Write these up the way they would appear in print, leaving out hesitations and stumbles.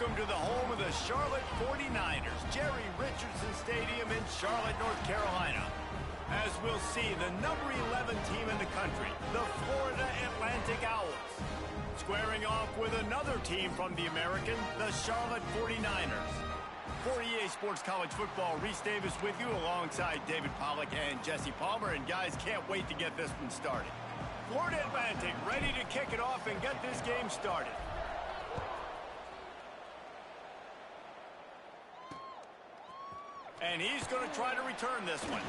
Welcome to the home of the Charlotte 49ers, Jerry Richardson Stadium in Charlotte, North Carolina. As we'll see, the number 11 team in the country, the Florida Atlantic Owls, squaring off with another team from the American, the Charlotte 49ers. For EA Sports College Football, Reese Davis with you alongside David Pollack and Jesse Palmer. And guys, can't wait to get this one started. Florida Atlantic ready to kick it off and get this game started. And he's going to try to return this one.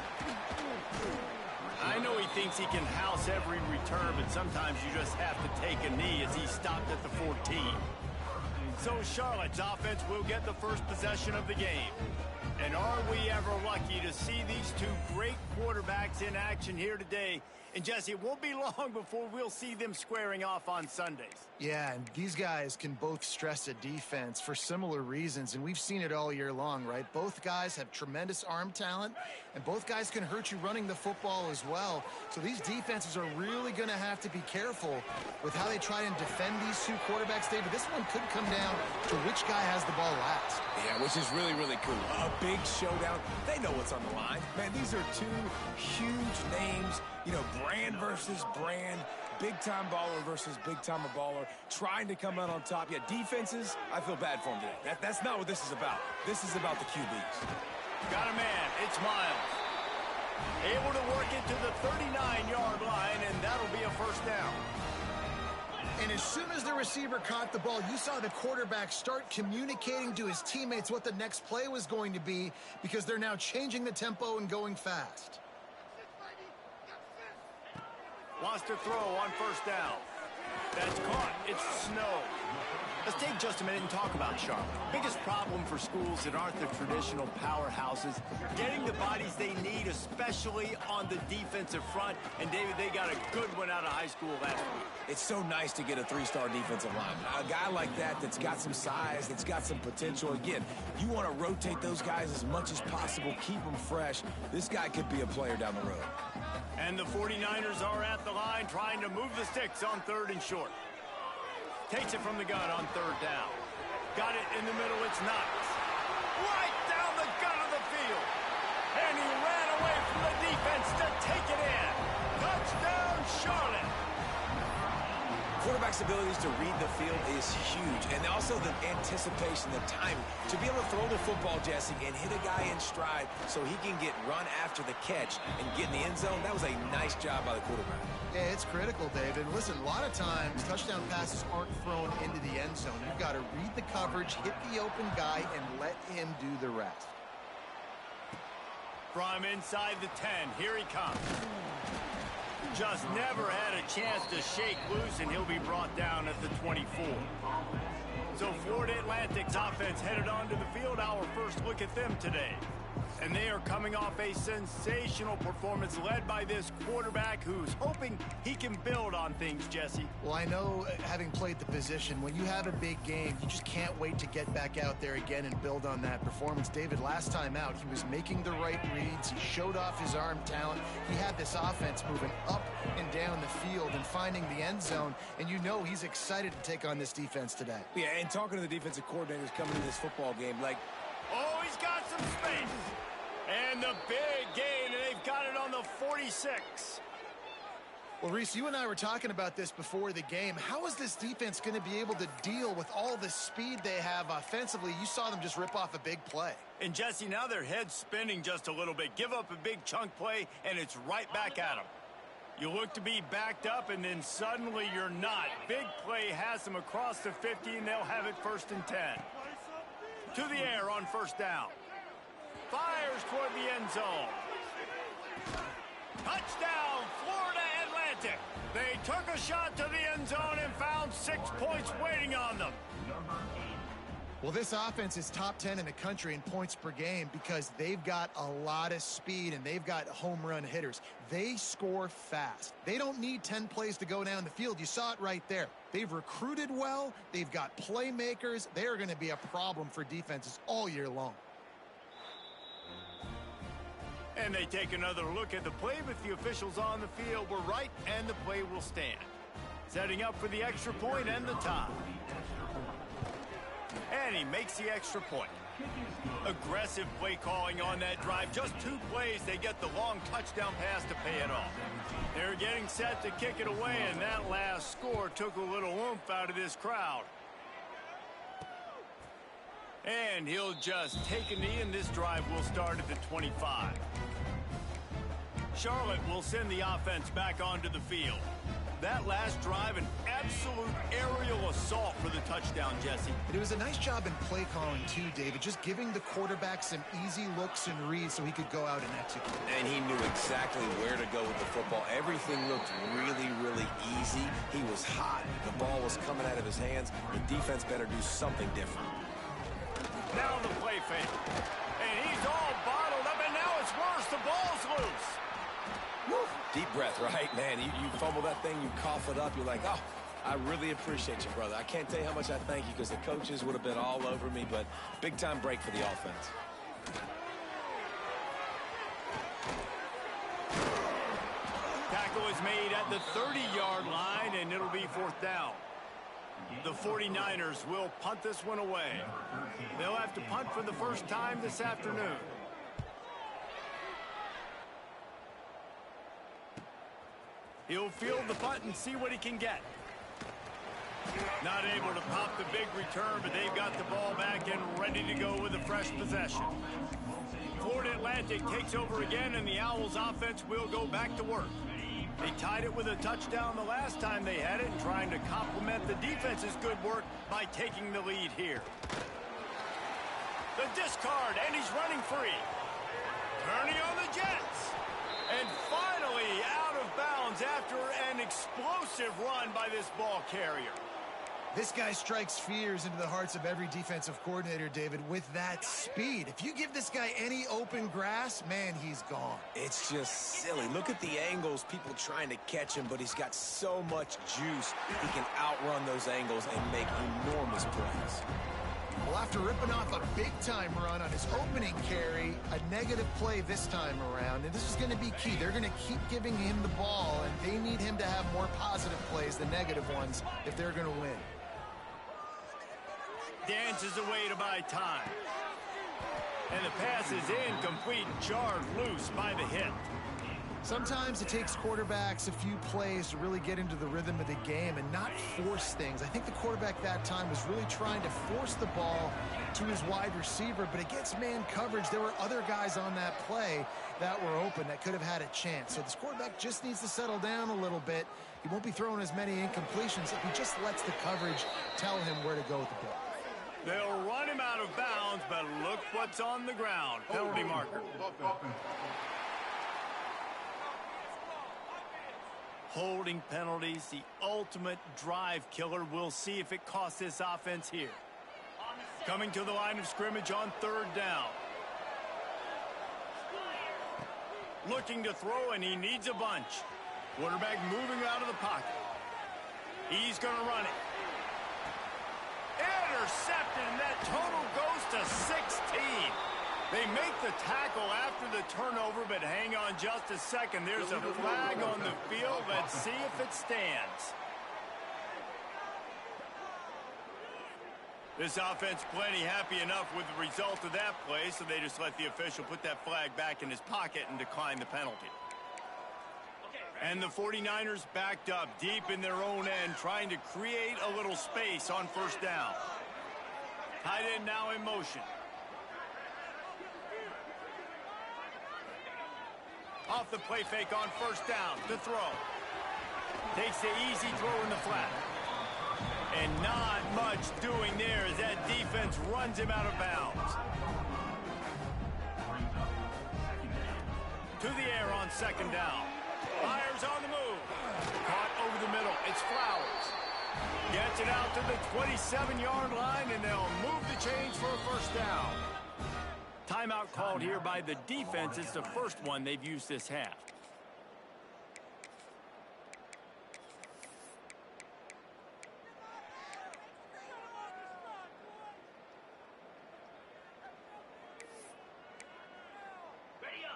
I know he thinks he can house every return, but sometimes you just have to take a knee as he stopped at the 14. So Charlotte's offense will get the first possession of the game. And are we ever lucky to see these two great quarterbacks in action here today? And Jesse, it won't be long before we'll see them squaring off on Sundays. Yeah, and these guys can both stress a defense for similar reasons, and we've seen it all year long, right? Both guys have tremendous arm talent, and both guys can hurt you running the football as well. So these defenses are really going to have to be careful with how they try and defend these two quarterbacks. David, this one could come down to which guy has the ball last. Yeah, which is really, really cool. A big showdown. They know what's on the line. Man, these are two huge names. You know, brand versus brand, big-time baller versus big-time baller, trying to come out on top. Yeah, defenses, I feel bad for them today. That's not what this is about. This is about the QBs. Got a man. It's Miles. Able to work it to the 39-yard line, and that'll be a first down. And as soon as the receiver caught the ball, you saw the quarterback start communicating to his teammates what the next play was going to be because they're now changing the tempo and going fast. Wants to throw on first down. That's caught. It's snow. Let's take just a minute and talk about Charlotte. Biggest problem for schools that aren't the traditional powerhouses, getting the bodies they need, especially on the defensive front. And, David, they got a good one out of high school last week. It's so nice to get a three-star defensive lineman. A guy like that's got some size, that's got some potential. Again, you want to rotate those guys as much as possible, keep them fresh. This guy could be a player down the road. And the 49ers are at the line trying to move the sticks on 3rd and short. Takes it from the gun on 3rd down. Got it in the middle. It's Knox. Right down the gut of the field. And he ran away from the defense to take it in. Touchdown, Charlotte. Quarterback's abilities to read the field is huge. And also the anticipation, the time to be able to throw the football, Jesse, and hit a guy in stride so he can get run after the catch and get in the end zone. That was a nice job by the quarterback. Yeah, it's critical, David. Listen, a lot of times touchdown passes aren't thrown into the end zone. You've got to read the coverage, hit the open guy, and let him do the rest. From inside the 10, here he comes. Just never had a chance to shake loose, and he'll be brought down at the 24. So Florida Atlantic's offense headed onto the field. Our first look at them today. And they are coming off a sensational performance led by this quarterback who's hoping he can build on things, Jesse. Well, I know, having played the position, when you have a big game, you just can't wait to get back out there again and build on that performance. David, last time out, he was making the right reads. He showed off his arm talent. He had this offense moving up and down the field and finding the end zone. And you know he's excited to take on this defense today. Yeah, and talking to the defensive coordinators coming to this football game, like... Oh, he's got some space. And the big gain, and they've got it on the 46. Well, Reese, you and I were talking about this before the game. How is this defense going to be able to deal with all the speed they have offensively? You saw them just rip off a big play. And, Jesse, now their head's spinning just a little bit. Give up a big chunk play, and it's right back at them. You look to be backed up, and then suddenly you're not. Big play has them across the 50, and they'll have it 1st and 10. To the air on first down. Fires toward the end zone. Touchdown, Florida Atlantic. They took a shot to the end zone and found 6 points waiting on them. Well, this offense is top 10 in the country in points per game because they've got a lot of speed and they've got home run hitters. They score fast. They don't need 10 plays to go down the field. You saw it right there. They've recruited well. They've got playmakers. They are going to be a problem for defenses all year long. And they take another look at the play, but the officials on the field were right, and the play will stand. Setting up for the extra point and the tie. And he makes the extra point. Aggressive play calling on that drive. Just 2 plays, they get the long touchdown pass to pay it off. They're getting set to kick it away, and that last score took a little oomph out of this crowd. And he'll just take a knee, and this drive will start at the 25. Charlotte will send the offense back onto the field. That last drive, an absolute aerial assault for the touchdown, Jesse. It was a nice job in play calling, too, David, just giving the quarterback some easy looks and reads so he could go out and execute. And he knew exactly where to go with the football. Everything looked really, really easy. He was hot. The ball was coming out of his hands. The defense better do something different. Now the play fake. And he's all bottled up, and now it's worse. The ball's loose. Woo. Deep breath, right, man? You fumble that thing, you cough it up, you're like, oh, I really appreciate you, brother. I can't tell you how much I thank you because the coaches would have been all over me, but big-time break for the offense. Tackle is made at the 30-yard line, and it'll be 4th down. The 49ers will punt this one away. They'll have to punt for the first time this afternoon. He'll field the punt and see what he can get. Not able to pop the big return, but they've got the ball back and ready to go with a fresh possession. Florida Atlantic takes over again, and the Owls offense will go back to work. They tied it with a touchdown the last time they had it, and trying to complement the defense's good work by taking the lead here. The discard, and he's running free. Turning on the Jets. And finally out of bounds after an explosive run by this ball carrier. This guy strikes fears into the hearts of every defensive coordinator, David, with that speed. If you give this guy any open grass, man, he's gone. It's just silly. Look at the angles, people trying to catch him, but he's got so much juice. He can outrun those angles and make enormous plays. Well, after ripping off a big-time run on his opening carry, a negative play this time around, and this is going to be key. They're going to keep giving him the ball, and they need him to have more positive plays than negative ones if they're going to win. Dances away to buy time. And the pass is incomplete, jarred loose by the hit. Sometimes it takes quarterbacks a few plays to really get into the rhythm of the game and not force things. I think the quarterback that time was really trying to force the ball to his wide receiver, but against man coverage, there were other guys on that play that were open that could have had a chance. So this quarterback just needs to settle down a little bit. He won't be throwing as many incompletions if he just lets the coverage tell him where to go with the ball. They'll run him out of bounds, but look what's on the ground. Penalty marker. Holding penalties, the ultimate drive killer. We'll see if it costs this offense here. Coming to the line of scrimmage on 3rd down. Looking to throw, and he needs a bunch. Quarterback moving out of the pocket. He's going to run it. Intercepted, and that total goes to 16. They make the tackle after the turnover, but hang on just a second. There's a flag on the field. Let's see if it stands. This offense plenty happy enough with the result of that play, so they just let the official put that flag back in his pocket and decline the penalty. And the 49ers backed up deep in their own end, trying to create a little space on 1st down. Tight end now in motion. Off the play fake on 1st down. The throw. Takes the easy throw in the flat. And not much doing there as that defense runs him out of bounds. To the air on 2nd down. Fires on the move. Caught over the middle. It's Flowers. Gets it out to the 27-yard line, and they'll move the chains for a 1st down. Timeout called here by the defense. It's the first one they've used this half.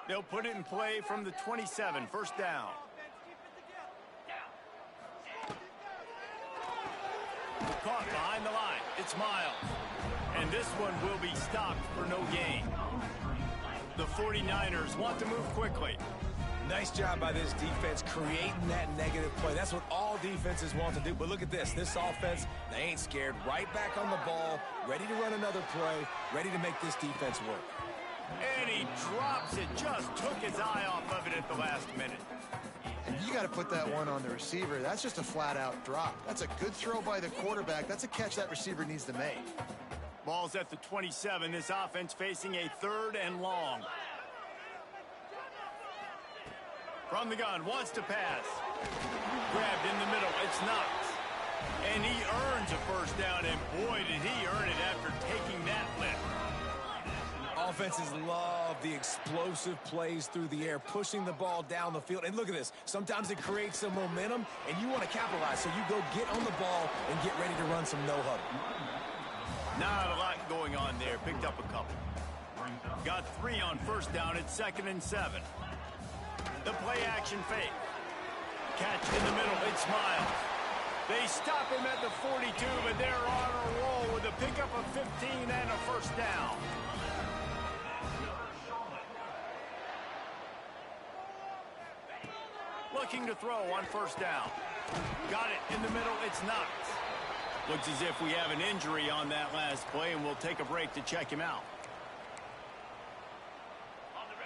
They'll put it in play from the 27, 1st down. Caught behind the line. It's Miles. And this one will be stopped for no gain. The 49ers want to move quickly. Nice job by this defense creating that negative play. That's what all defenses want to do. But look at this. This offense, they ain't scared. Right back on the ball, ready to run another play, ready to make this defense work. And he drops it. Just took his eye off of it at the last minute. And you got to put that one on the receiver. That's just a flat-out drop. That's a good throw by the quarterback. That's a catch that receiver needs to make. Ball's at the 27. This offense facing a 3rd and long. From the gun, wants to pass. Grabbed in the middle. It's Knox. And he earns a first down, and boy, did he earn it after taking that lift. Offenses love the explosive plays through the air, pushing the ball down the field. And look at this. Sometimes it creates some momentum, and you want to capitalize. So you go get on the ball and get ready to run some no-huddle. Not a lot going on there. Picked up a couple. Got 3 on first down. It's 2nd and 7. The play-action fake. Catch in the middle. It's Miles. They stop him at the 42, but they're on a roll with a pickup of 15 and a first down. Looking to throw on first down. Got it in the middle. It's Knox. Looks as if we have an injury on that last play, and we'll take a break to check him out.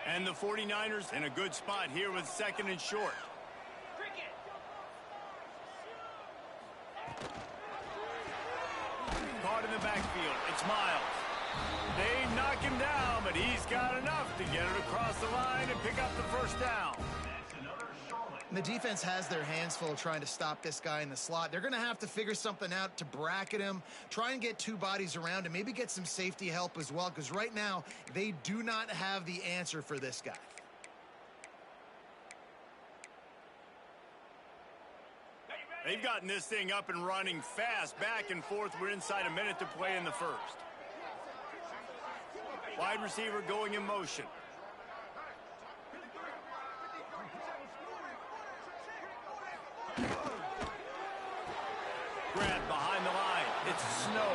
And the 49ers in a good spot here with 2nd and short. Caught in the backfield. It's Miles. They knock him down, but he's got enough to get it across the line and pick up the first down. And the defense has their hands full trying to stop this guy in the slot. They're going to have to figure something out to bracket him, try and get 2 bodies around him, maybe get some safety help as well, because right now they do not have the answer for this guy. They've gotten this thing up and running fast, back and forth. We're inside a minute to play in the first. Wide receiver going in motion. Grab behind the line. It's Snow.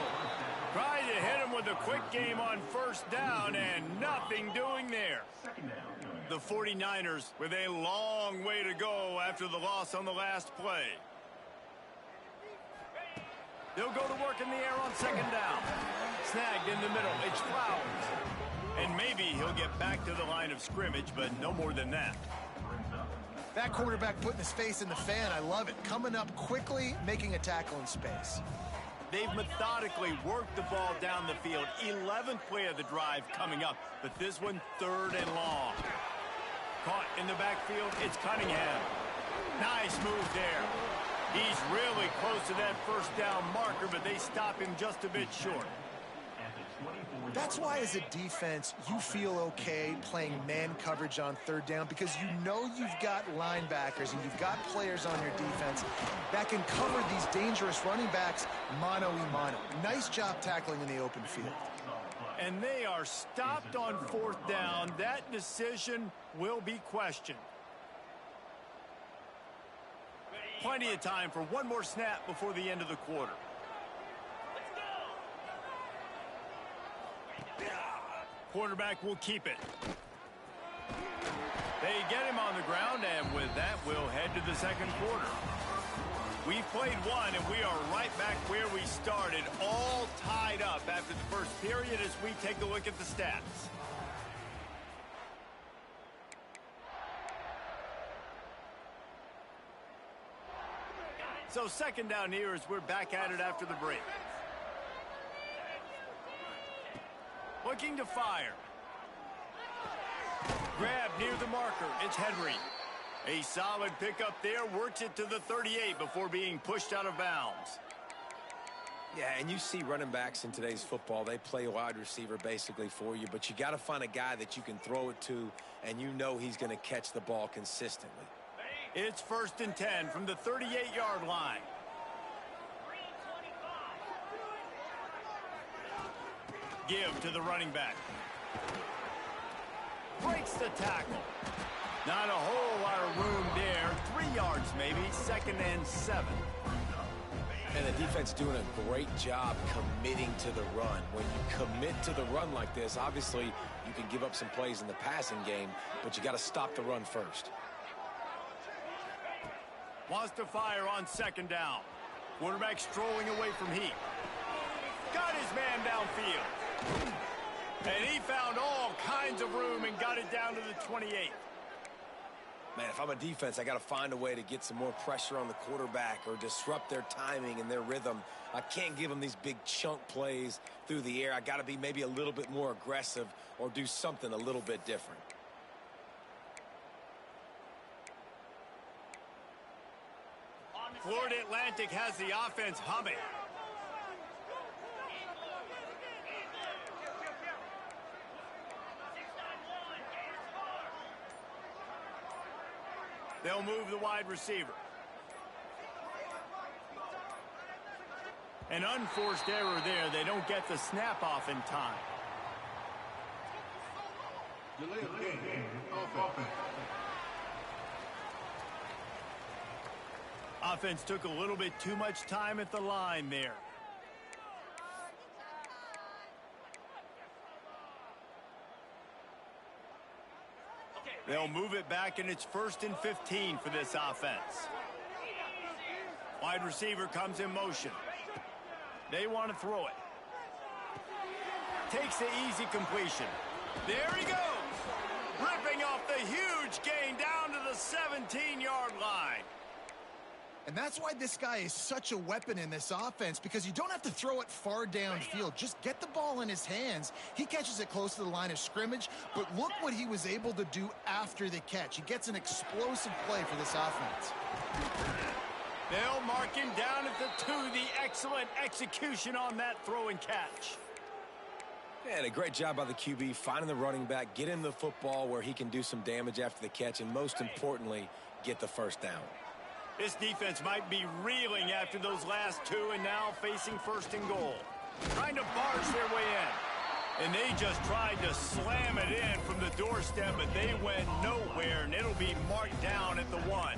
Trying to hit him with a quick game on first down, and nothing doing there. The 49ers with a long way to go after the loss on the last play. They'll go to work in the air on 2nd down. Snagged in the middle. It's Flowers. And maybe he'll get back to the line of scrimmage, but no more than that. That quarterback putting his face in the fan, I love it. Coming up quickly, making a tackle in space. They've methodically worked the ball down the field. 11th play of the drive coming up, but this one 3rd and long. Caught in the backfield, it's Cunningham. Nice move there. He's really close to that first down marker, but they stop him just a bit short. That's why as a defense, you feel okay playing man coverage on 3rd down, because you know you've got linebackers and you've got players on your defense that can cover these dangerous running backs mano-a-mano. Nice job tackling in the open field. And they are stopped on 4th down. That decision will be questioned. Plenty of time for one more snap before the end of the quarter. Quarterback will keep it. They get him on the ground, and with that, we'll head to the 2nd quarter. We've played one, and we are right back where we started, all tied up after the first period as we take a look at the stats. So 2nd down here as we're back at it after the break. Looking to fire. Grab near the marker. It's Henry. A solid pickup there. Works it to the 38 before being pushed out of bounds. Yeah, and you see running backs in today's football, they play wide receiver basically for you, but you got to find a guy that you can throw it to, and you know he's going to catch the ball consistently. It's 1st and 10 from the 38-yard line. Give to the running back. Breaks the tackle. Not a whole lot of room there. 3 yards maybe. 2nd and 7. And the defense doing a great job committing to the run. When you commit to the run like this, obviously you can give up some plays in the passing game, but you got to stop the run first. Wants to fire on second down. Quarterback strolling away from heat. Got his man downfield. And he found all kinds of room and got it down to the 28. Man, if I'm a defense, I got to find a way to get some more pressure on the quarterback or disrupt their timing and their rhythm. I can't give them these big chunk plays through the air. I got to be maybe a little bit more aggressive or do something a little bit different. Florida Atlantic has the offense humming. They'll move the wide receiver. An unforced error there. They don't get the snap off in time. Offense took a little bit too much time at the line there. They'll move it back, and it's 1st and 15 for this offense. Wide receiver comes in motion. They want to throw it. Takes the easy completion. There he goes. Ripping off the huge gain down to the 17-yard line. And that's why this guy is such a weapon in this offense, because you don't have to throw it far downfield. Just get the ball in his hands. He catches it close to the line of scrimmage, but look what he was able to do after the catch. He gets an explosive play for this offense. They'll mark him down at the 2. The excellent execution on that throw and catch. And a great job by the QB finding the running back, get him the football where he can do some damage after the catch, and most importantly, get the first down. This defense might be reeling after those last 2 and now facing 1st and goal. Trying to barge their way in. And they just tried to slam it in from the doorstep, but they went nowhere, and it'll be marked down at the 1.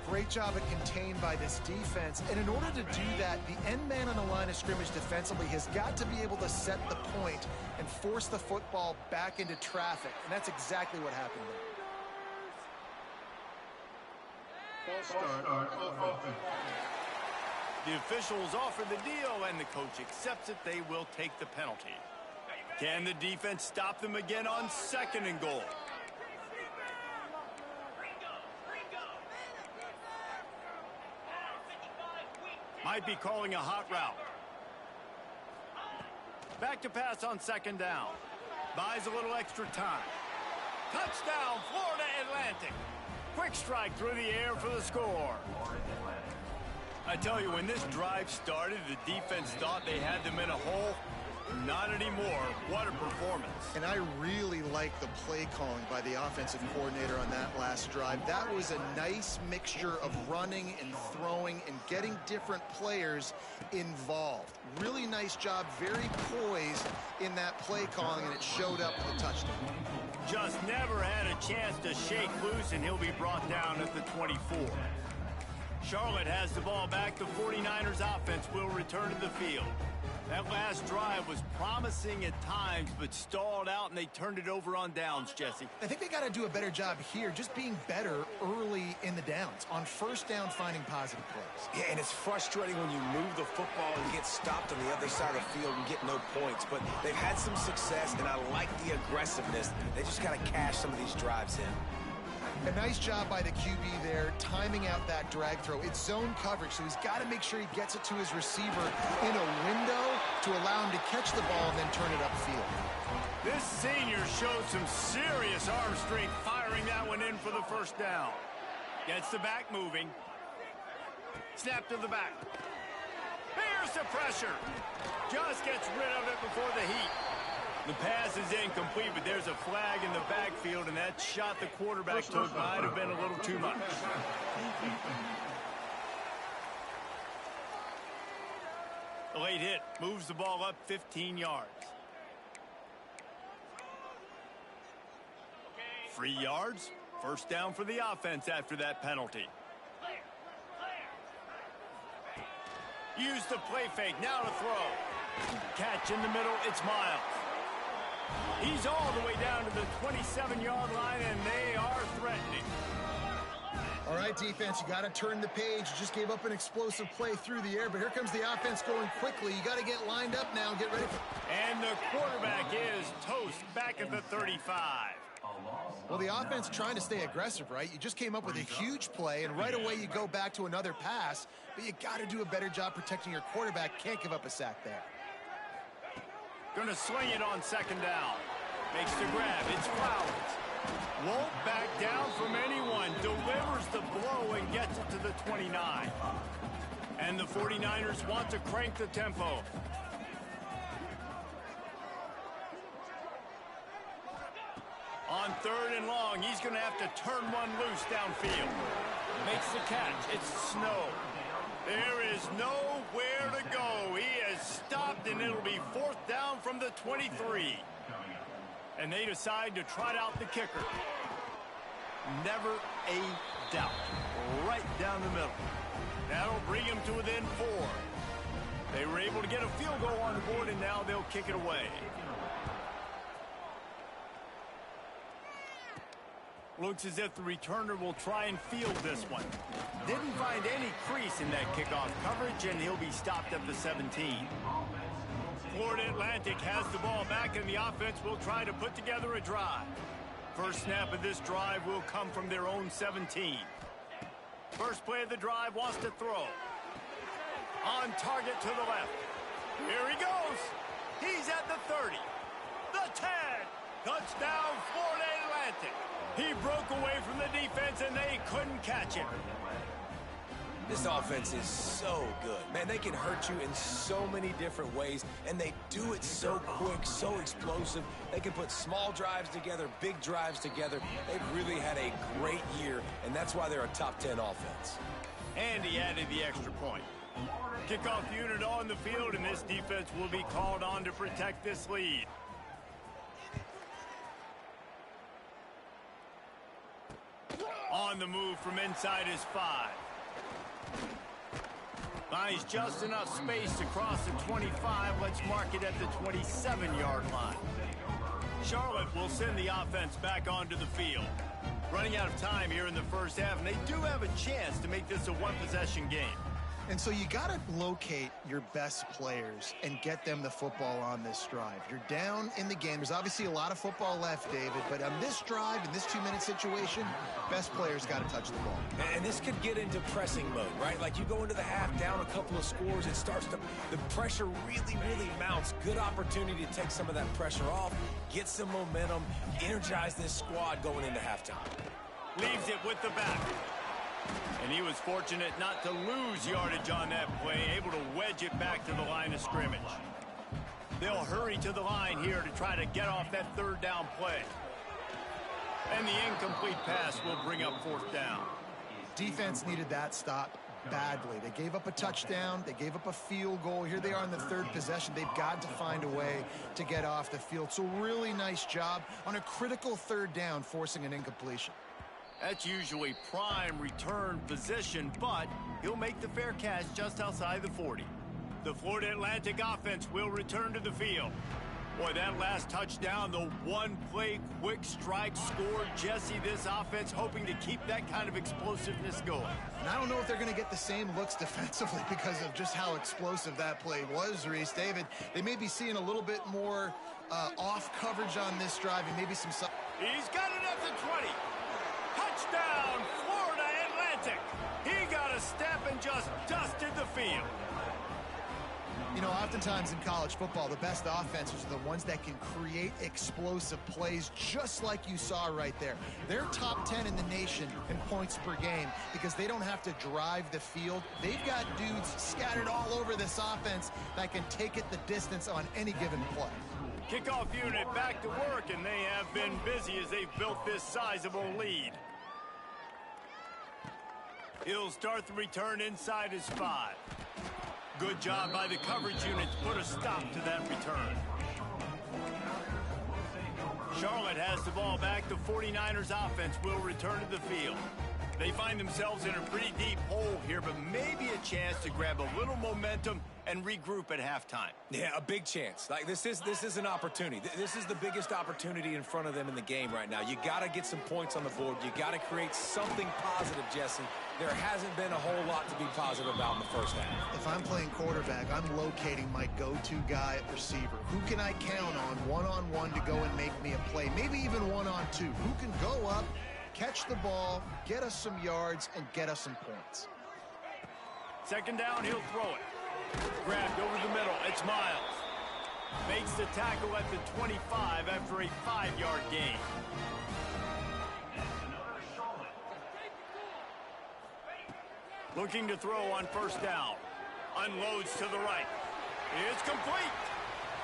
Great job at contained by this defense. And in order to do that, the end man on the line of scrimmage defensively has got to be able to set the point and force the football back into traffic. And that's exactly what happened there. The officials offer the deal, and the coach accepts it. They will take the penalty. Can the defense stop them again on 2nd and goal? Might be calling a hot route. Back to pass on 2nd down. Buys a little extra time. Touchdown, Florida Atlantic. Quick strike through the air for the score. I tell you, when this drive started, the defense thought they had them in a hole. Not anymore. What a performance. And I really like the play calling by the offensive coordinator on that last drive. That was a nice mixture of running and throwing and getting different players involved. Really nice job, very poised in that play calling, and it showed up with a touchdown. Just never had a chance to shake loose, and he'll be brought down at the 24. Charlotte has the ball back. The 49ers offense will return to the field. That last drive was promising at times, but stalled out, and they turned it over on downs, Jesse. I think they got to do a better job here, just being better early in the downs. On 1st down, finding positive plays. Yeah, and it's frustrating when you move the football and get stopped on the other side of the field and get no points. But they've had some success, and I like the aggressiveness. They just got to cash some of these drives in. A nice job by the QB there, timing out that drag throw. It's zone coverage, so he's got to make sure he gets it to his receiver in a window to allow him to catch the ball and then turn it upfield. This senior showed some serious arm strength, firing that one in for the 1st down. Gets the back moving. Snap to the back. Here's the pressure. Just gets rid of it before the heat. The pass is incomplete, but there's a flag in the backfield, and that shot the quarterback took might have been a little too much. A late hit moves the ball up 15 yards. 3 yards. 1st down for the offense after that penalty. Use the play fake, now to throw. Catch in the middle, it's Miles. He's all the way down to the 27-yard line, and they are threatening. All right, defense, you got to turn the page. You just gave up an explosive play through the air, but here comes the offense going quickly. You got to get lined up now and get ready. And the quarterback is toast back at the 35. Well, the offense trying to stay aggressive, right? You just came up with a huge play, and right away you go back to another pass, but you got to do a better job protecting your quarterback. Can't give up a sack there. Going to swing it on second down. Makes the grab. It's Flowers. Won't back down from anyone. Delivers the blow and gets it to the 29. And the 49ers want to crank the tempo. On third and long, he's going to have to turn one loose downfield. Makes the catch. It's Snow. There is nowhere to go. He has stopped, and it'll be fourth down from the 23. And they decide to trot out the kicker. Never a doubt. Right down the middle. That'll bring him to within 4. They were able to get a field goal on the board, and now they'll kick it away. Looks as if the returner will try and field this one. Didn't find any crease in that kickoff coverage, and he'll be stopped at the 17. Florida Atlantic has the ball back, and the offense will try to put together a drive. First snap of this drive will come from their own 17. First play of the drive wants to throw. On target to the left. Here he goes. He's at the 30. The 10. Touchdown, Florida Atlantic. He broke away from the defense, and they couldn't catch him. This offense is so good. Man, they can hurt you in so many different ways, and they do it so quick, so explosive. They can put small drives together, big drives together. They've really had a great year, and that's why they're a top 10 offense. And he added the extra point. Kickoff unit on the field, and this defense will be called on to protect this lead. On the move from inside his 5. Finds just enough space to cross the 25. Let's mark it at the 27-yard line. Charlotte will send the offense back onto the field. Running out of time here in the first half, and they do have a chance to make this a one-possession game. And so you got to locate your best players and get them the football on this drive. You're down in the game. There's obviously a lot of football left, David, but on this drive, in this 2-minute situation, best players got to touch the ball. And this could get into pressing mode, right? Like you go into the half down a couple of scores, it starts to, the pressure really, really mounts. Good opportunity to take some of that pressure off, get some momentum, energize this squad going into halftime. Leaves it with the back. And he was fortunate not to lose yardage on that play, able to wedge it back to the line of scrimmage. They'll hurry to the line here to try to get off that third down play. And the incomplete pass will bring up fourth down. Defense needed that stop badly. They gave up a touchdown. They gave up a field goal. Here they are in the third possession. They've got to find a way to get off the field. So really nice job on a critical third down, forcing an incompletion. That's usually prime return position, but he'll make the fair catch just outside the 40. The Florida Atlantic offense will return to the field. Boy, that last touchdown, the one-play quick strike scored. Jesse, this offense hoping to keep that kind of explosiveness going. And I don't know if they're going to get the same looks defensively because of just how explosive that play was, Reese. David, they may be seeing a little bit more off coverage on this drive and maybe some... He's got it at the 20. Touchdown, Florida Atlantic. He got a step and just dusted the field. You know, oftentimes in college football, the best offenses are the ones that can create explosive plays, just like you saw right there. They're top 10 in the nation in points per game because they don't have to drive the field. They've got dudes scattered all over this offense that can take it the distance on any given play. Kickoff unit back to work, and they have been busy as they've built this sizable lead. He'll start the return inside his 5. Good job by the coverage unit to put a stop to that return. Charlotte has the ball back. The 49ers offense will return to the field. They find themselves in a pretty deep hole here, but maybe a chance to grab a little momentum and regroup at halftime. Yeah, a big chance. Like this is an opportunity. This is the biggest opportunity in front of them in the game right now. You got to get some points on the board. You got to create something positive, Jesse. There hasn't been a whole lot to be positive about in the first half. If I'm playing quarterback, I'm locating my go-to guy at receiver. Who can I count on one-on-one to go and make me a play? Maybe even one-on-two. Who can go up, catch the ball, get us some yards, and get us some points? Second down, he'll throw it. Grabbed over the middle. It's Miles. Makes the tackle at the 25 after a 5-yard gain. Looking to throw on first down. Unloads to the right. It's complete.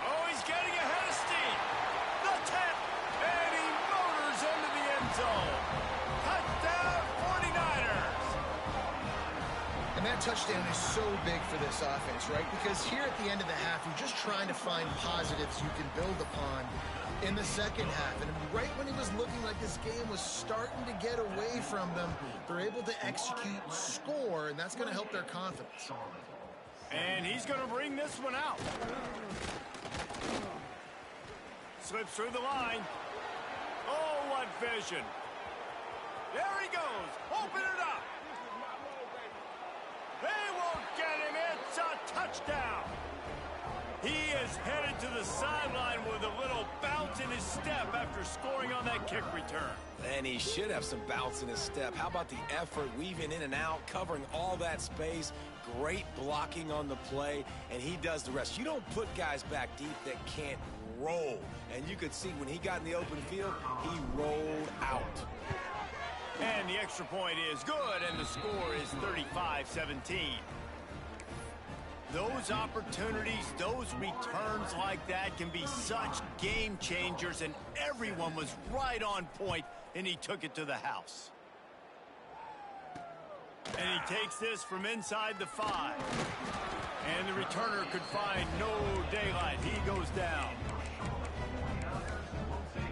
Oh, he's getting ahead of steam. The 10. And he motors into the end zone. Touchdown, 49ers. And that touchdown is so big for this offense, right? Because here at the end of the half, you're just trying to find positives you can build upon in the second half. And right when it was looking like this game was starting to get away from them, they're able to execute, score, and that's going to help their confidence. And he's going to bring this one out. Slips through the line. Oh, what vision. There he goes. Open it up. They won't get him. It's a touchdown. He is headed to the sideline with a little bounce in his step after scoring on that kick return. And he should have some bounce in his step. How about the effort, weaving in and out, covering all that space, great blocking on the play, and he does the rest. You don't put guys back deep that can't roll. And you could see when he got in the open field, he rolled out. And the extra point is good, and the score is 35-17. Those opportunities, those returns like that can be such game changers, and everyone was right on point, and he took it to the house. And he takes this from inside the 5. And the returner could find no daylight. He goes down.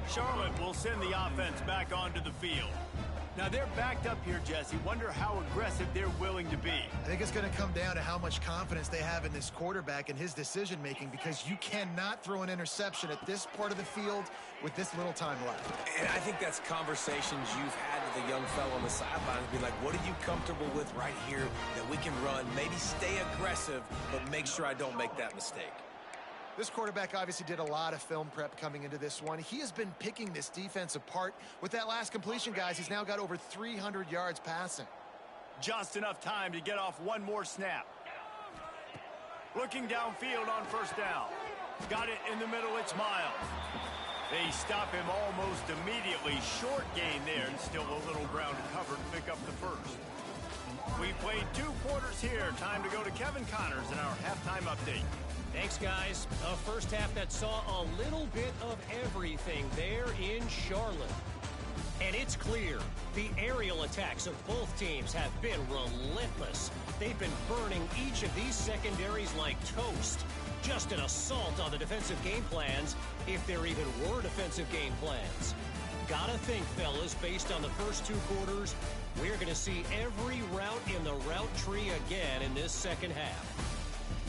Charlotte will send the offense back onto the field. Now, they're backed up here, Jesse. Wonder how aggressive they're willing to be. I think it's going to come down to how much confidence they have in this quarterback and his decision-making, because you cannot throw an interception at this part of the field with this little time left. And I think that's conversations you've had with a young fellow on the sideline. Be like, what are you comfortable with right here that we can run? Maybe stay aggressive, but make sure I don't make that mistake. This quarterback obviously did a lot of film prep coming into this one. He has been picking this defense apart. With that last completion, guys, he's now got over 300 yards passing. Just enough time to get off one more snap. Looking downfield on first down. Got it in the middle, it's Miles. They stop him almost immediately. Short gain there, and still a little ground to cover to pick up the first. We played 2 quarters here. Time to go to Kevin Connors in our halftime update. Thanks, guys. A first half that saw a little bit of everything there in Charlotte. And it's clear the aerial attacks of both teams have been relentless. They've been burning each of these secondaries like toast. Just an assault on the defensive game plans, if there even were defensive game plans. Gotta think, fellas, based on the first 2 quarters, we're going to see every route in the route tree again in this second half.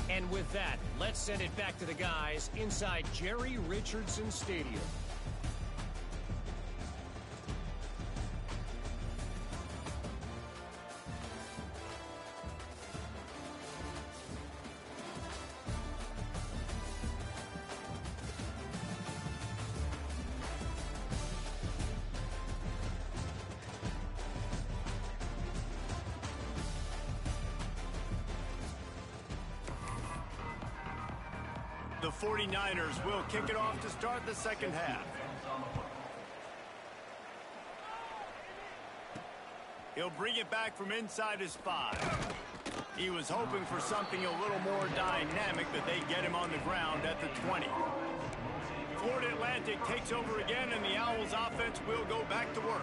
And with that, let's send it back to the guys inside Jerry Richardson Stadium. The 49ers will kick it off to start the second half. He'll bring it back from inside his 5. He was hoping for something a little more dynamic, but they get him on the ground at the 20. Florida Atlantic takes over again, and the Owls offense will go back to work.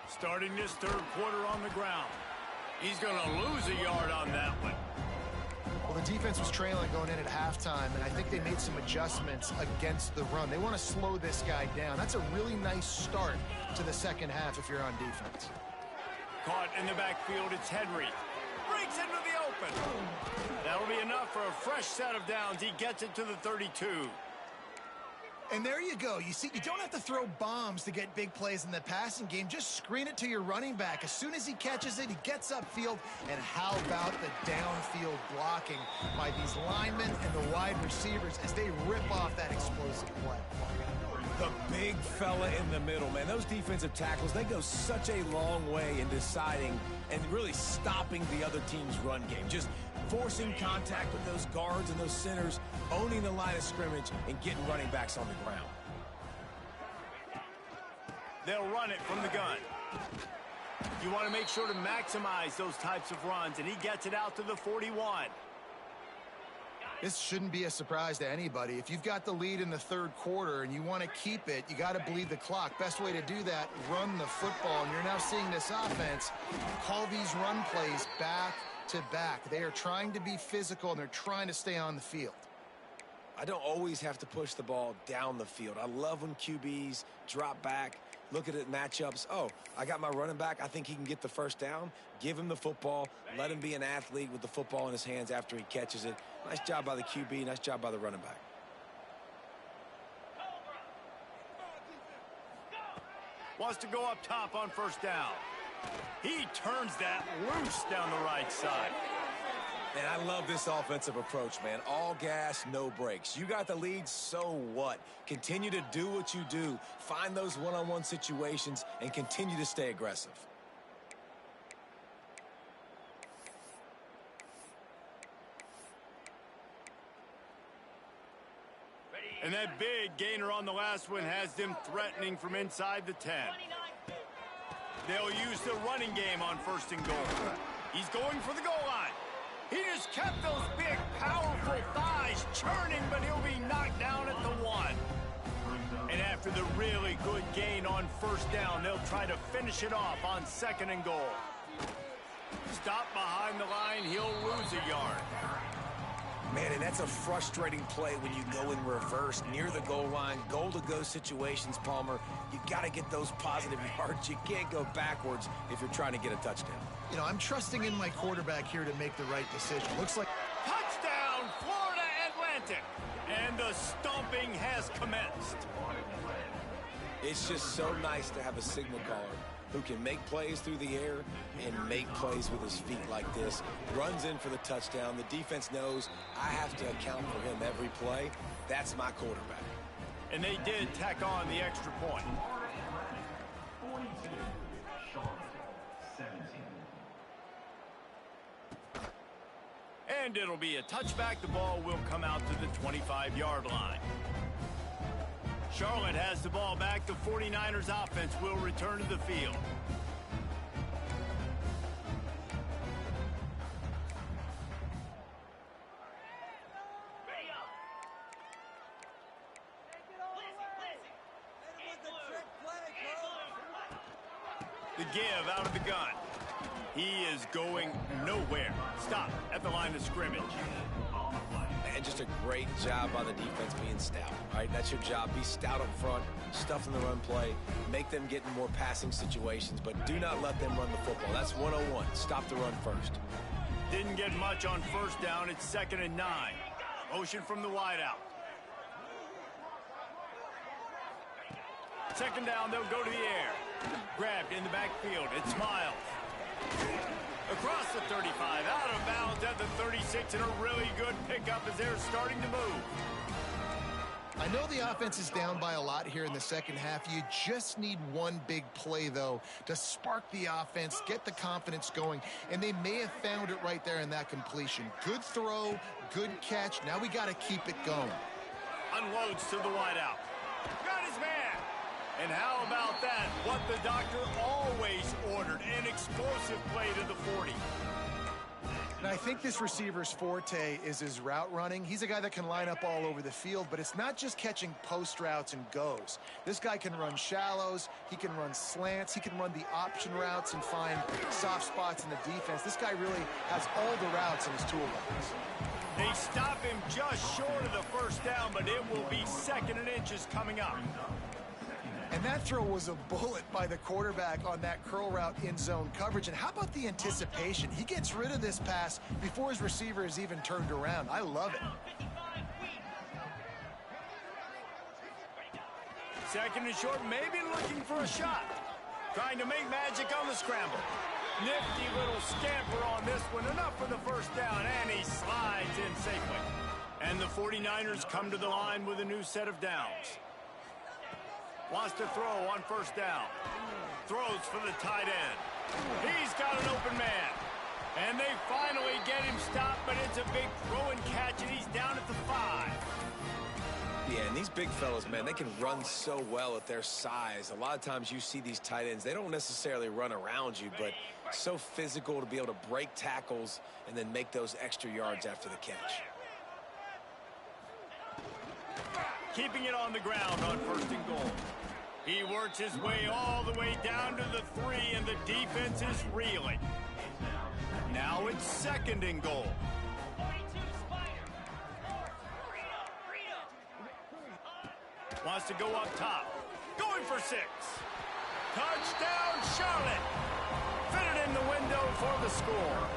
Starting this third quarter on the ground. He's going to lose a yard on that one. Well, the defense was trailing going in at halftime, and I think they made some adjustments against the run. They want to slow this guy down. That's a really nice start to the second half if you're on defense. Caught in the backfield, it's Henry. Breaks into the open. That'll be enough for a fresh set of downs. He gets it to the 32. And there you go. You see, you don't have to throw bombs to get big plays in the passing game. Just screen it to your running back. As soon as he catches it, he gets upfield. And how about the downfield blocking by these linemen and the wide receivers as they rip off that explosive play? The big fella in the middle, man. Those defensive tackles, they go such a long way in deciding and really stopping the other team's run game. Just forcing contact with those guards and those centers, owning the line of scrimmage, and getting running backs on the ground. They'll run it from the gun. You want to make sure to maximize those types of runs, and he gets it out to the 41. This shouldn't be a surprise to anybody. If you've got the lead in the third quarter and you want to keep it, you got to bleed the clock. Best way to do that, run the football. And you're now seeing this offense call these run plays back to back. They are trying to be physical, and they're trying to stay on the field. I don't always have to push the ball down the field. I love when QBs drop back, look at it matchups. Oh, I got my running back. I think he can get the first down. Give him the football. Let him be an athlete with the football in his hands after he catches it. Nice job by the QB. Nice job by the running back. Wants to go up top on first down. He turns that loose down the right side. And I love this offensive approach, man. All gas, no brakes. You got the lead, so what? Continue to do what you do. Find those one-on-one situations and continue to stay aggressive. And that big gainer on the last one has them threatening from inside the 10. They'll use the running game on first and goal. He's going for the goal line. He just kept those big, powerful thighs churning, but he'll be knocked down at the 1. And after the really good gain on first down, they'll try to finish it off on second and goal. Stop behind the line, he'll lose a yard. Man, and that's a frustrating play when you go in reverse near the goal line, goal-to-go situations, Palmer. You got to get those positive yards. You can't go backwards if you're trying to get a touchdown. You know, I'm trusting in my quarterback here to make the right decision. Looks like Touchdown, Florida Atlantic. And the stomping has commenced. It's just so nice to have a signal caller who can make plays through the air and make plays with his feet like this. Runs in for the touchdown. The defense knows I have to account for him every play. That's my quarterback. And they did tack on the extra point. And it'll be a touchback. The ball will come out to the 25-yard line. Charlotte has the ball back. The 49ers offense will return to the field. The give out of the gun. He is going nowhere. Stop at the line of scrimmage. And just a great job by the defense being stout. All right, that's your job. Be stout up front, stuff in the run play, make them get in more passing situations, but do not let them run the football. That's 101. Stop the run first. Didn't get much on first down. It's 2nd and 9. Motion from the wideout. Second down, they'll go to the air. Grabbed in the backfield. It's Miles. Across the 35, out of bounds at the 36, and a really good pickup as they're starting to move. I know the offense is down by a lot here in the second half. You just need one big play, though, to spark the offense, get the confidence going, and they may have found it right there in that completion. Good throw, good catch. Now we got to keep it going. Unloads to the wideout. Got his man. And how about that? What the doctor always ordered, an explosive play to the 40. And I think this receiver's forte is his route running. He's a guy that can line up all over the field, but it's not just catching post routes and goes. This guy can run shallows, he can run slants, he can run the option routes and find soft spots in the defense. This guy really has all the routes in his toolbox. They stop him just short of the first down, but it will be 2nd and inches coming up. And that throw was a bullet by the quarterback on that curl route in zone coverage. And how about the anticipation? He gets rid of this pass before his receiver is even turned around. I love it. 2nd and short, maybe looking for a shot. Trying to make magic on the scramble. Nifty little scamper on this one. Enough for the first down, and he slides in safely. And the 49ers come to the line with a new set of downs. Wants to throw on first down. Throws for the tight end. He's got an open man. And they finally get him stopped, but it's a big throw and catch, and he's down at the 5. Yeah, and these big fellas, man, they can run so well at their size. A lot of times you see these tight ends, they don't necessarily run around you, but so physical to be able to break tackles and then make those extra yards after the catch. Keeping it on the ground on 1st and goal. He works his way all the way down to the 3, and the defense is reeling. Now it's 2nd and goal. Wants to go up top. Going for 6. Touchdown, Charlotte. Fitted in the window for the score.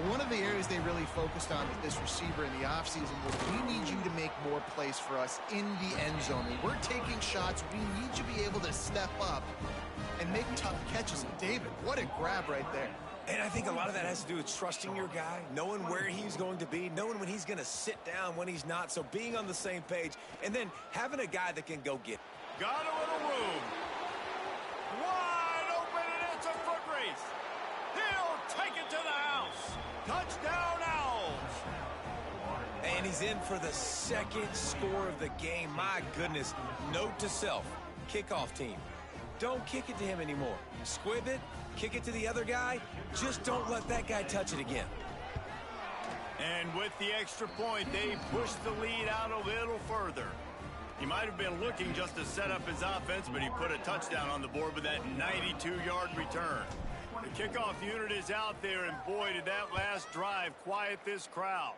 One of the areas they really focused on with this receiver in the offseason was, we need you to make more plays for us in the end zone. When we're taking shots, we need you to be able to step up and make tough catches. And David, what a grab right there. And I think a lot of that has to do with trusting your guy, knowing where he's going to be, knowing when he's going to sit down, when he's not. So being on the same page, and then having a guy that can go get it. Got a little room. Wide open, and it's a foot race. He'll take it to the house. Touchdown, Owls. And he's in for the 2nd score of the game. My goodness. Note to self, kickoff team. Don't kick it to him anymore. Squib it, kick it to the other guy. Just don't let that guy touch it again. And with the extra point, they push the lead out a little further. He might have been looking just to set up his offense, but he put a touchdown on the board with that 92-yard return. The kickoff unit is out there, and boy, did that last drive quiet this crowd.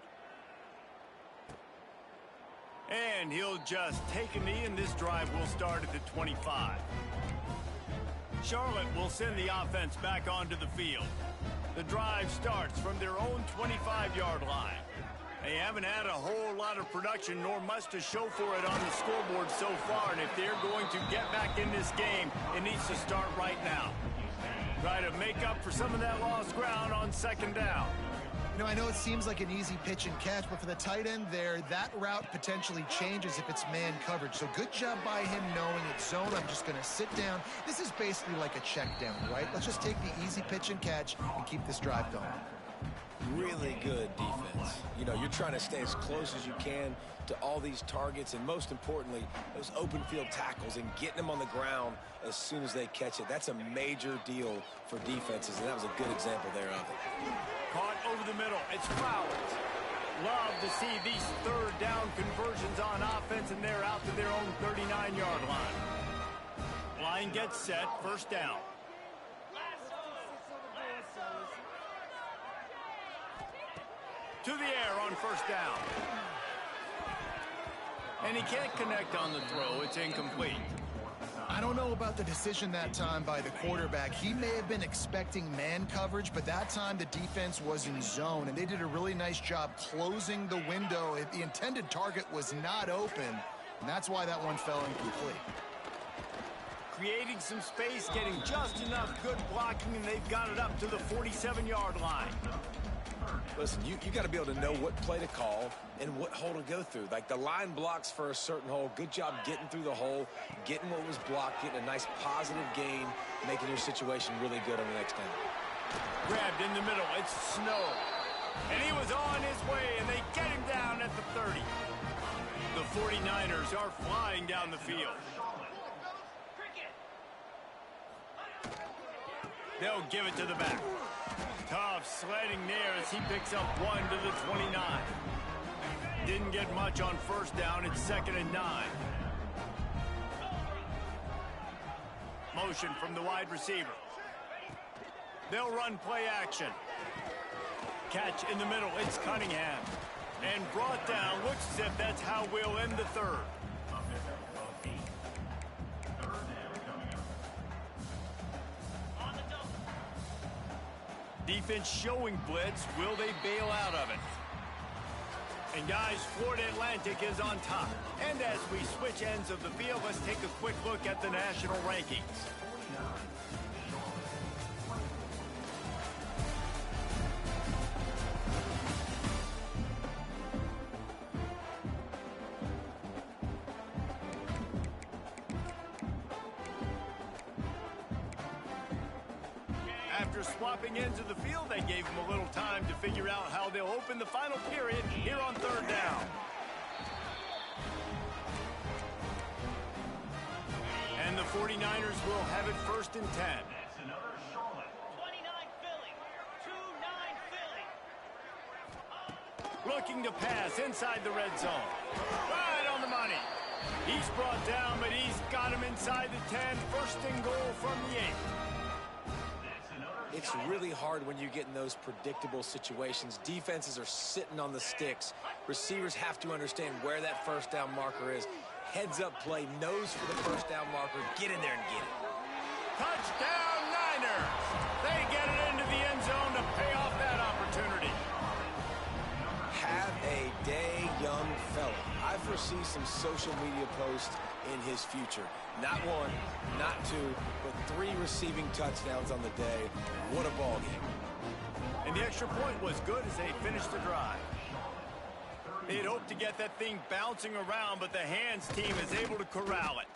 And he'll just take a knee, and this drive will start at the 25. Charlotte will send the offense back onto the field. The drive starts from their own 25-yard line. They haven't had a whole lot of production, nor much to show for it on the scoreboard so far, and if they're going to get back in this game, it needs to start right now. Try to make up for some of that lost ground on 2nd down. You know, I know it seems like an easy pitch and catch, but for the tight end there, that route potentially changes if it's man coverage. So good job by him knowing it's zone. I'm just going to sit down. This is basically like a check down, right? Let's just take the easy pitch and catch and keep this drive going. Really good defense. You know, you're trying to stay as close as you can to all these targets, and most importantly, those open field tackles and getting them on the ground as soon as they catch it. That's a major deal for defenses, and that was a good example there of it. Caught over the middle. It's fouled. Love to see these 3rd down conversions on offense, and they're out to their own 39-yard line. Line gets set. 1st down. To the air on 1st down. And he can't connect on the throw. It's incomplete. I don't know about the decision that time by the quarterback. He may have been expecting man coverage, but that time the defense was in zone, and they did a really nice job closing the window. The intended target was not open, and that's why that one fell incomplete. Creating some space, getting just enough good blocking, and they've got it up to the 47-yard line. Listen, you got to be able to know what play to call and what hole to go through. Like the line blocks for a certain hole. Good job getting through the hole, getting what was blocked, getting a nice positive gain, making your situation really good on the next down. Grabbed in the middle. It's Snow. And he was on his way, and they get him down at the 30. The 49ers are flying down the field. They'll give it to the back. Tough sledding there as he picks up 1 to the 29. Didn't get much on 1st down. It's 2nd and 9. Motion from the wide receiver. They'll run play action. catch in the middle. It's Cunningham. And brought down. Looks as if that's how we'll end the third. Defense showing blitz. Will they bail out of it? And guys, Florida Atlantic is on top. And as we switch ends of the field, let's take a quick look at the national rankings. After swapping ends of the field, they gave them a little time to figure out how they'll open the final period here on third down. And the 49ers will have it 1st and 10. That's another Charlotte. 29 Philly. 2-9 Philly. Looking to pass inside the red zone. Right on the money. He's brought down, but he's got him inside the 10. 1st and goal from the 8. It's really hard when you get in those predictable situations. Defenses are sitting on the sticks. Receivers have to understand where that 1st down marker is. Heads up play, nose for the 1st down marker. Get in there and get it. Touchdown Niners! They get it into the end zone to pay off that opportunity. Have a day, young fella. I foresee some social media posts in his future. Not 1, not 2, but 3 receiving touchdowns on the day. What a ball game. And the extra point was good as they finished the drive. They'd hoped to get that thing bouncing around, but the hands team is able to corral it.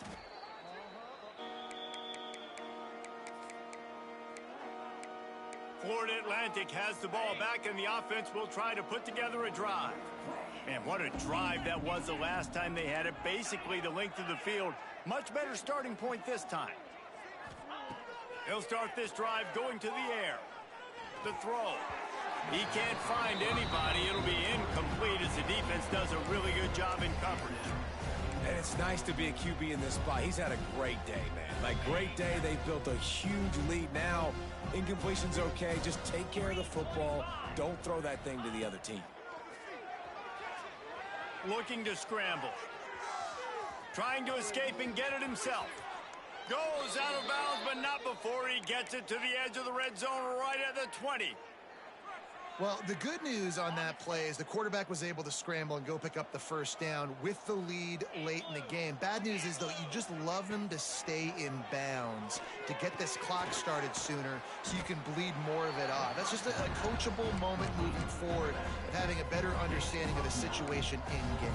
Florida Atlantic has the ball back, and the offense will try to put together a drive. Man, what a drive that was the last time they had it. Basically the length of the field. Much better starting point this time. He'll start this drive going to the air. The throw. He can't find anybody. It'll be incomplete as the defense does a really good job in coverage. And it's nice to be a QB in this spot. He's had a great day, man. Like, great day. They've built a huge lead now. Incompletion's okay. Just take care of the football. Don't throw that thing to the other team. Looking to scramble. Trying to escape and get it himself. Goes out of bounds, but not before he gets it to the edge of the red zone right at the 20. Well, the good news on that play is the quarterback was able to scramble and go pick up the 1st down with the lead late in the game. Bad news is, though, you just love him to stay in bounds to get this clock started sooner so you can bleed more of it off. That's just a coachable moment moving forward of having a better understanding of the situation in game.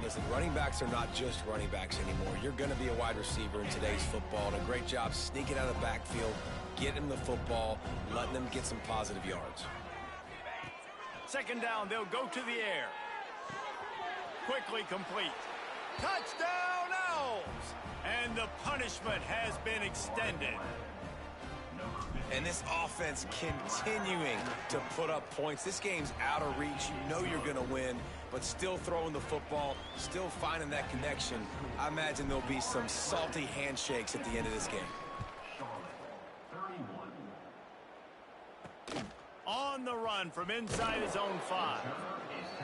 Listen, running backs are not just running backs anymore. You're going to be a wide receiver in today's football, and a great job sneaking out of the backfield, getting the football, letting them get some positive yards. 2nd down, they'll go to the air. Quickly complete. Touchdown Owls! And the punishment has been extended. And this offense continuing to put up points. This game's out of reach. You know you're going to win, but still throwing the football, still finding that connection. I imagine there'll be some salty handshakes at the end of this game. On the run from inside his own 5.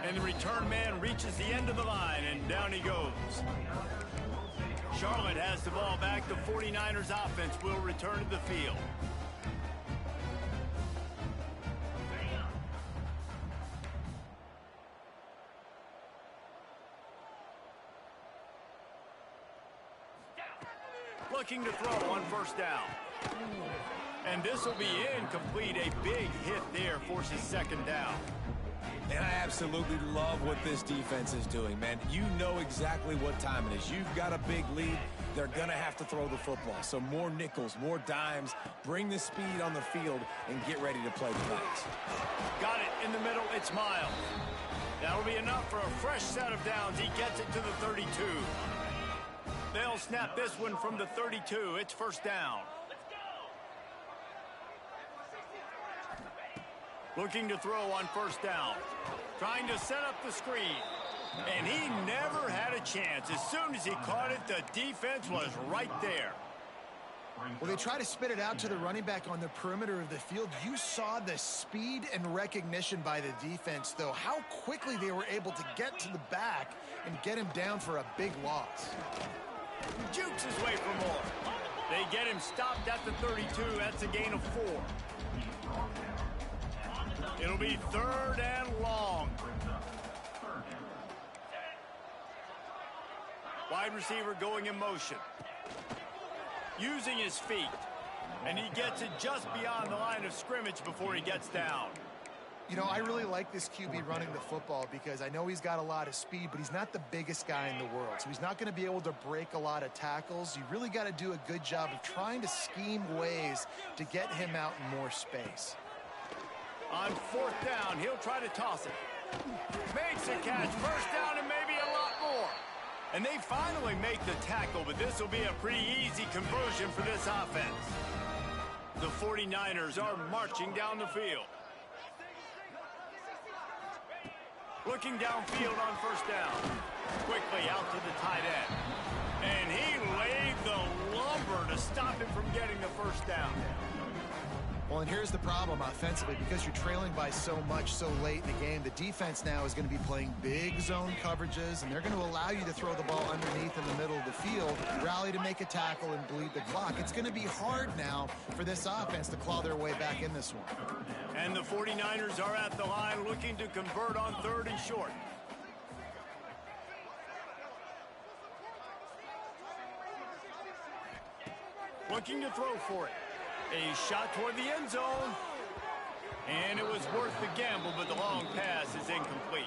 And the return man reaches the end of the line, and down he goes. Charlotte has the ball back. The 49ers offense will return to the field. Looking to throw on 1st down. And this will be incomplete. A big hit there forces 2nd down. And I absolutely love what this defense is doing, man. You know exactly what time it is. You've got a big lead. They're going to have to throw the football. So more nickels, more dimes. Bring the speed on the field and get ready to play tonight. Got it in the middle. It's Miles. That'll be enough for a fresh set of downs. He gets it to the 32. They'll snap this one from the 32. It's 1st down. Looking to throw on 1st down. Trying to set up the screen. And he never had a chance. As soon as he caught it, the defense was right there. Well, they try to spit it out to the running back on the perimeter of the field. You saw the speed and recognition by the defense, though, how quickly they were able to get to the back and get him down for a big loss. Jukes his way for more. They get him stopped at the 32. That's a gain of 4. It'll be 3rd and long. Wide receiver going in motion. Using his feet. And he gets it just beyond the line of scrimmage before he gets down. You know, I really like this QB running the football because I know he's got a lot of speed, but he's not the biggest guy in the world. So he's not going to be able to break a lot of tackles. You really got to do a good job of trying to scheme ways to get him out in more space. On 4th down, he'll try to toss it. Makes a catch. 1st down and maybe a lot more. And they finally make the tackle, but this will be a pretty easy conversion for this offense. The 49ers are marching down the field. Looking downfield on 1st down. Quickly out to the tight end. And he laid the lumber to stop him from getting the 1st down. Well, and here's the problem offensively. Because you're trailing by so much so late in the game, the defense now is going to be playing big zone coverages, and they're going to allow you to throw the ball underneath in the middle of the field, rally to make a tackle, and bleed the clock. It's going to be hard now for this offense to claw their way back in this one. And the 49ers are at the line looking to convert on 3rd and short. Looking to throw for it. A shot toward the end zone. And it was worth the gamble, but the long pass is incomplete.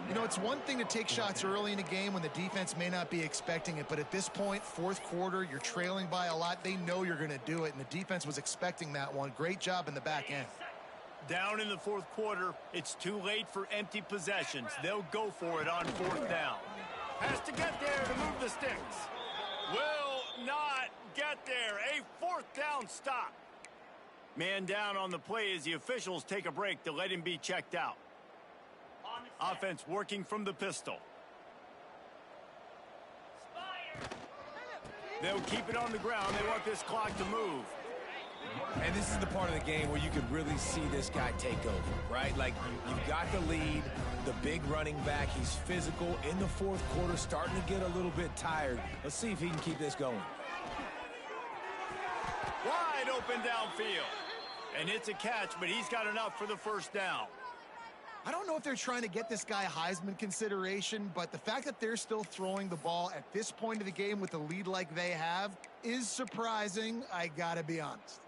You know, it's one thing to take shots early in a game when the defense may not be expecting it, but at this point, 4th quarter, you're trailing by a lot. They know you're going to do it, and the defense was expecting that one. Great job in the back end. Down in the 4th quarter, it's too late for empty possessions. They'll go for it on 4th down. Has to get there to move the sticks. Will not get there. A 4th down stop. Man down on the play as the officials take a break to let him be checked out. Offense working from the pistol. They'll keep it on the ground. They want this clock to move. And this is the part of the game where you can really see this guy take over, right? Like, you've got the lead, the big running back. He's physical in the 4th quarter, starting to get a little bit tired. Let's see if he can keep this going. Wide open downfield. And it's a catch, but he's got enough for the 1st down. I don't know if they're trying to get this guy Heisman consideration, but the fact that they're still throwing the ball at this point of the game with a lead like they have is surprising, I gotta be honest.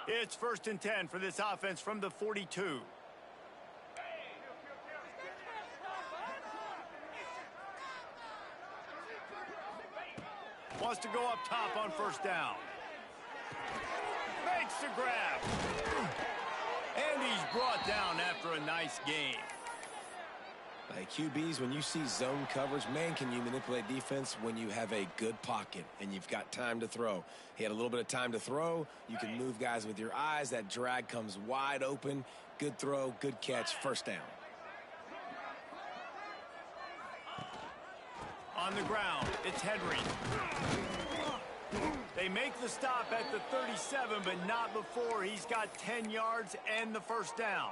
It's 1st and 10 for this offense from the 42. Wants to go up top on 1st down. Makes the grab. And he's brought down after a nice game. Like QBs, when you see zone coverage, man, can you manipulate defense when you have a good pocket and you've got time to throw. He had a little bit of time to throw. You can move guys with your eyes. That drag comes wide open. Good throw, good catch, 1st down. On the ground, it's Henry. They make the stop at the 37, but not before he's got 10 yards and the 1st down.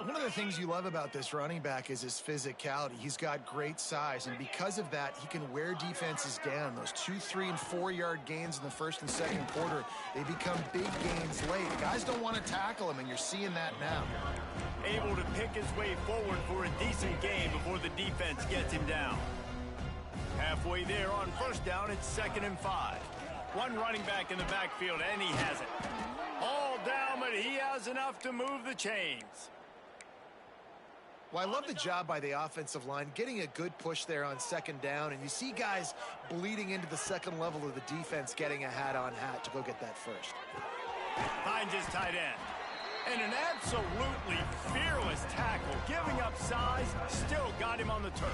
One of the things you love about this running back is his physicality. He's got great size, and because of that, he can wear defenses down. Those 2, 3, and 4-yard gains in the 1st and 2nd quarter, they become big gains late. Guys don't want to tackle him, and you're seeing that now. Able to pick his way forward for a decent gain before the defense gets him down. Halfway there on 1st down, it's 2nd and 5. One running back in the backfield, and he has it. All down, but he has enough to move the chains. Well, I love the job by the offensive line, getting a good push there on 2nd down, and you see guys bleeding into the 2nd level of the defense, getting a hat-on-hat to go get that 1st. Finds his tight end. And an absolutely fearless tackle, giving up size, still got him on the turf.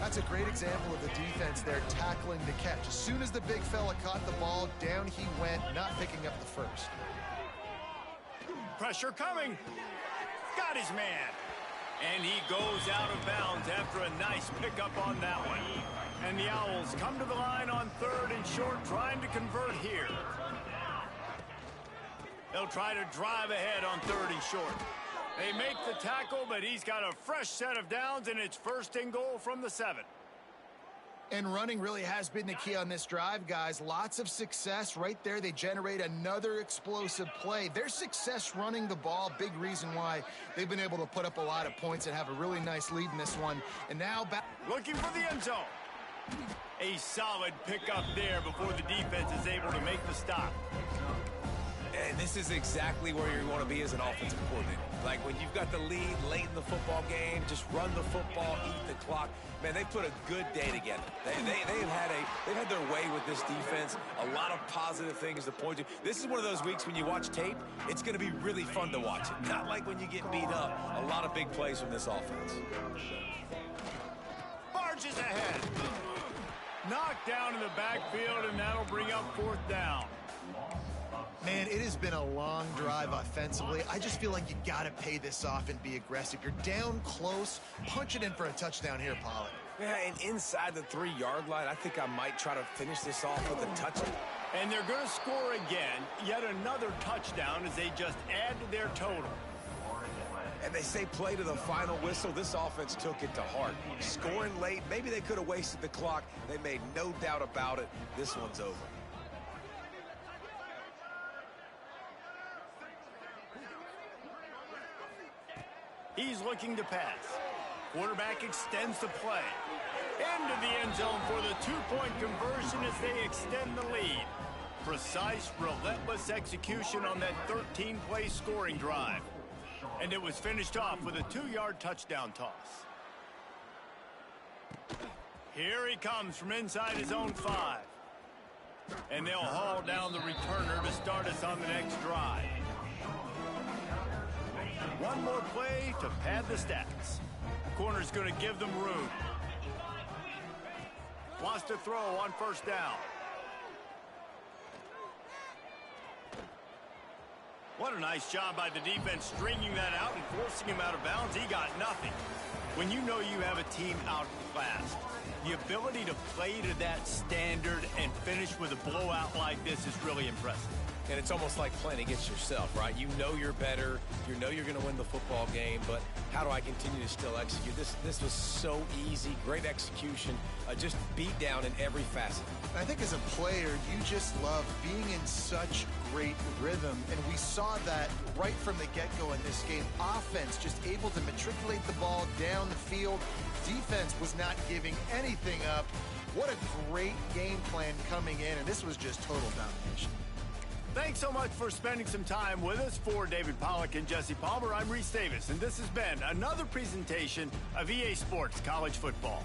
That's a great example of the defense there, tackling the catch. As soon as the big fella caught the ball, down he went, not picking up the 1st. Pressure coming. Got his man. And he goes out of bounds after a nice pickup on that one. And the Owls come to the line on 3rd and short, trying to convert here. They'll try to drive ahead on 3rd and short. They make the tackle, but he's got a fresh set of downs, and it's 1st and goal from the 7. And running really has been the key on this drive, guys. Lots of success right there. They generate another explosive play. Their success running the ball, big reason why they've been able to put up a lot of points and have a really nice lead in this one. And now back. Looking for the end zone. A solid pickup there before the defense is able to make the stop. And this is exactly where you want to be as an offensive coordinator. Like when you've got the lead late in the football game, just run the football, eat the clock. Man, they put a good day together. They've had their way with this defense. A lot of positive things to point to. This is one of those weeks when you watch tape, it's going to be really fun to watch it. Not like when you get beat up. A lot of big plays from this offense. Barges ahead. Knocked down in the backfield, and that'll bring up 4th down. Man, it has been a long drive offensively. I just feel like you got to pay this off and be aggressive. You're down close. Punch it in for a touchdown here, Pollard. Yeah, and inside the 3-yard line, I think I might try to finish this off with a touchdown. And they're going to score again. Yet another touchdown as they just add to their total. And they say play to the final whistle. This offense took it to heart. Scoring late, maybe they could have wasted the clock. They made no doubt about it. This one's over. He's looking to pass. Quarterback extends the play. Into the end zone for the 2-point conversion as they extend the lead. Precise, relentless execution on that 13-play scoring drive. And it was finished off with a 2-yard touchdown toss. Here he comes from inside his own 5. And they'll haul down the returner to start us on the next drive. One more play to pad the stats. Corner's going to give them room. Wants to throw on 1st down. What a nice job by the defense stringing that out and forcing him out of bounds. He got nothing. When you know you have a team outclassed, the ability to play to that standard and finish with a blowout like this is really impressive. And it's almost like playing against yourself, right? You know you're better. You know you're going to win the football game, but how do I continue to still execute? This was so easy. Great execution. Just beat down in every facet. I think as a player, you just love being in such great rhythm, and we saw that right from the get-go in this game. Offense just able to matriculate the ball down the field. Defense was not giving anything up. What a great game plan coming in, and this was just total domination. Thanks so much for spending some time with us. For David Pollack and Jesse Palmer, I'm Reese Davis, and this has been another presentation of EA Sports College Football.